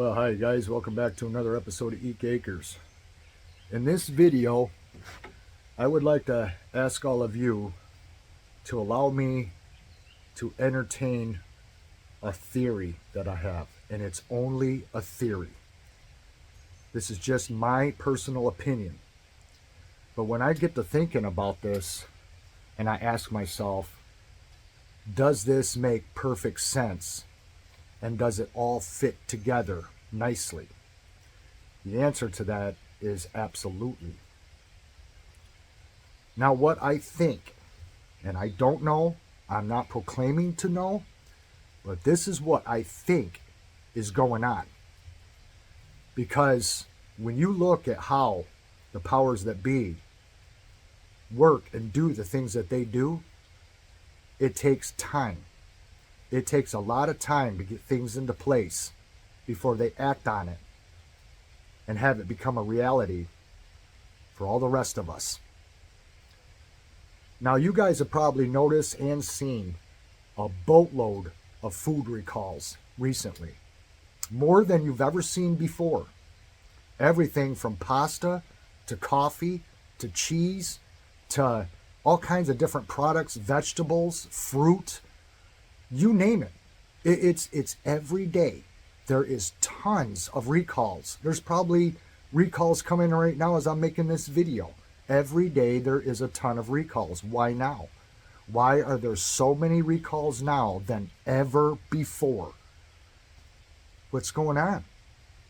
Well, hi guys, welcome back to another episode of Eek Acres. In this video, I would like to ask all of you to allow me to entertain a theory that I have, and it's only a theory. This is just my personal opinion. But when I get to thinking about this, and I ask myself, does this make perfect sense? And does it all fit together nicely? The answer to that is absolutely. Now, what I think, and I don't know, I'm not proclaiming to know, but this is what I think is going on. Because when you look at how the powers that be work and do the things that they do, it takes time. It takes a lot of time to get things into place before they act on it and have it become a reality for all the rest of us. Now, you guys have probably noticed and seen a boatload of food recalls recently. More than you've ever seen before. Everything from pasta to coffee to cheese to all kinds of different products, vegetables, fruit, you name it. It's every day. There is tons of recalls. There's probably recalls coming right now as I'm making this video. Every day there is a ton of recalls. Why now? Why are there so many recalls now than ever before? What's going on?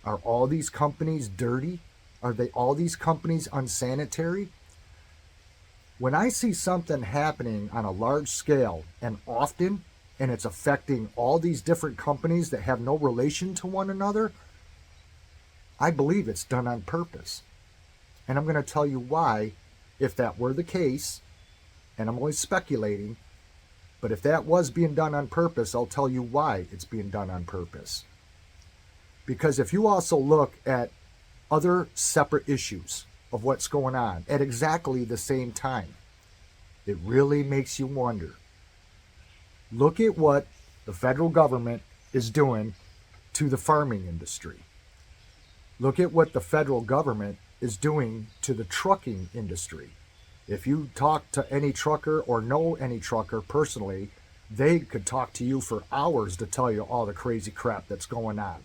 Are all these companies dirty? Are all these companies unsanitary? When I see something happening on a large scale and often, and it's affecting all these different companies that have no relation to one another, I believe it's done on purpose. And I'm going to tell you why, if that were the case, and I'm only speculating, but if that was being done on purpose, I'll tell you why it's being done on purpose. Because if you also look at other separate issues of what's going on at exactly the same time, it really makes you wonder. Look at what the federal government is doing to the farming industry. Look at what the federal government is doing to the trucking industry. If you talk to any trucker or know any trucker personally, they could talk to you for hours to tell you all the crazy crap that's going on.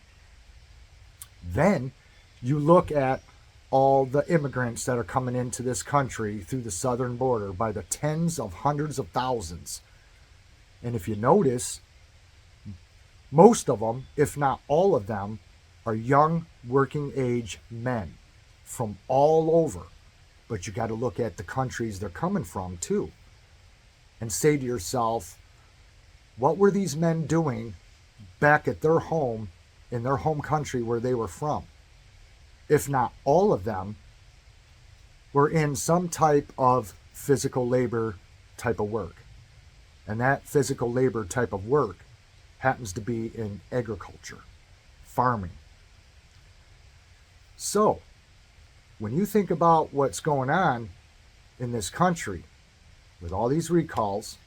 Then you look at all the immigrants that are coming into this country through the southern border by the tens of hundreds of thousands. And if you notice, most of them, if not all of them, are young working age men from all over. But you got to look at the countries they're coming from too and say to yourself, what were these men doing back at their home in their home country where they were from? If not all of them were in some type of physical labor type of work. And that physical labor type of work happens to be in agriculture, farming. So, when you think about what's going on in this country with all these recalls,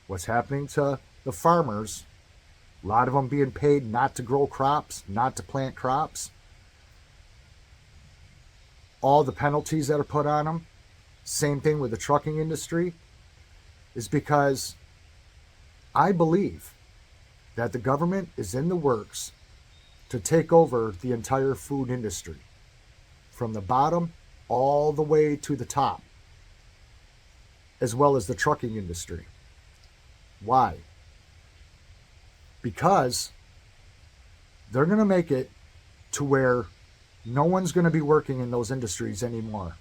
what's happening to the farmers, a lot of them being paid not to grow crops, not to plant crops, all the penalties that are put on them, same thing with the trucking industry, is because I believe that the government is in the works to take over the entire food industry, from the bottom all the way to the top, as well as the trucking industry. Why? Because they're going to make it to where no one's going to be working in those industries anymore.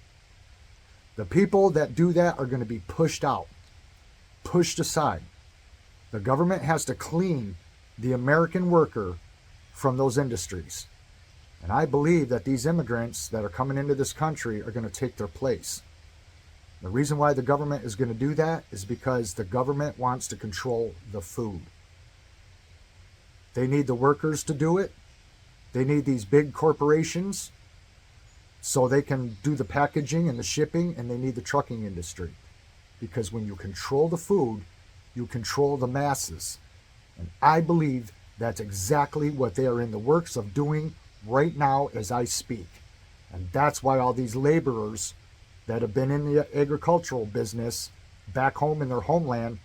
The people that do that are going to be pushed out, pushed aside. The government has to clean the American worker from those industries. And I believe that these immigrants that are coming into this country are going to take their place. The reason why the government is going to do that is because the government wants to control the food. They need the workers to do it. They need these big corporations so they can do the packaging and the shipping, and they need the trucking industry. Because when you control the food, you control the masses. And I believe that's exactly what they are in the works of doing right now as I speak. And that's why all these laborers that have been in the agricultural business back home in their homeland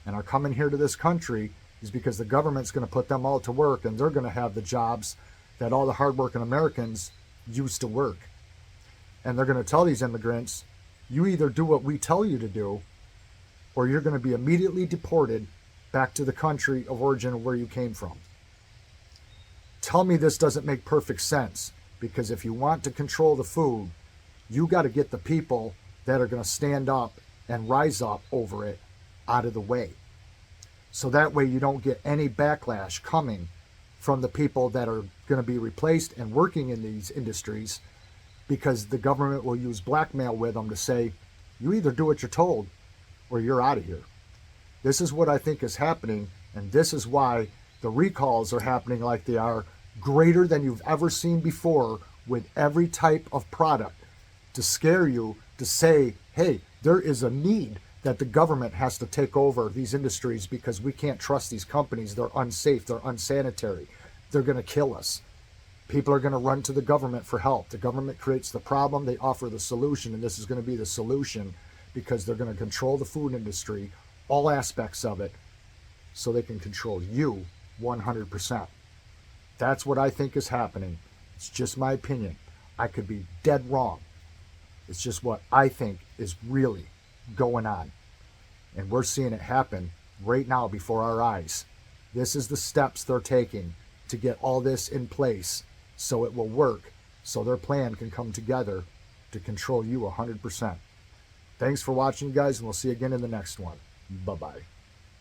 and are coming here to this country is because the government's going to put them all to work, and they're going to have the jobs that all the hardworking Americans used to work. And they're going to tell these immigrants, you either do what we tell you to do, or you're going to be immediately deported back to the country of origin where you came from. Tell me this doesn't make perfect sense, because if you want to control the food, you got to get the people that are going to stand up and rise up over it out of the way. So that way you don't get any backlash coming from the people that are going to be replaced and working in these industries, because the government will use blackmail with them to say, you either do what you're told or you're out of here. This is what I think is happening, and this is why the recalls are happening like they are, greater than you've ever seen before, with every type of product, to scare you, to say, hey, there is a need that the government has to take over these industries because we can't trust these companies. They're unsafe, they're unsanitary, they're going to kill us. People are going to run to the government for help. The government creates the problem, they offer the solution, and this is going to be the solution, because they're going to control the food industry, all aspects of it, so they can control you 100%. That's what I think is happening. It's just my opinion. I could be dead wrong. It's just what I think is really going on. And we're seeing it happen right now before our eyes. This is the steps they're taking to get all this in place so it will work, so their plan can come together to control you 100%. Thanks for watching, guys, and we'll see you again in the next one. Bye-bye.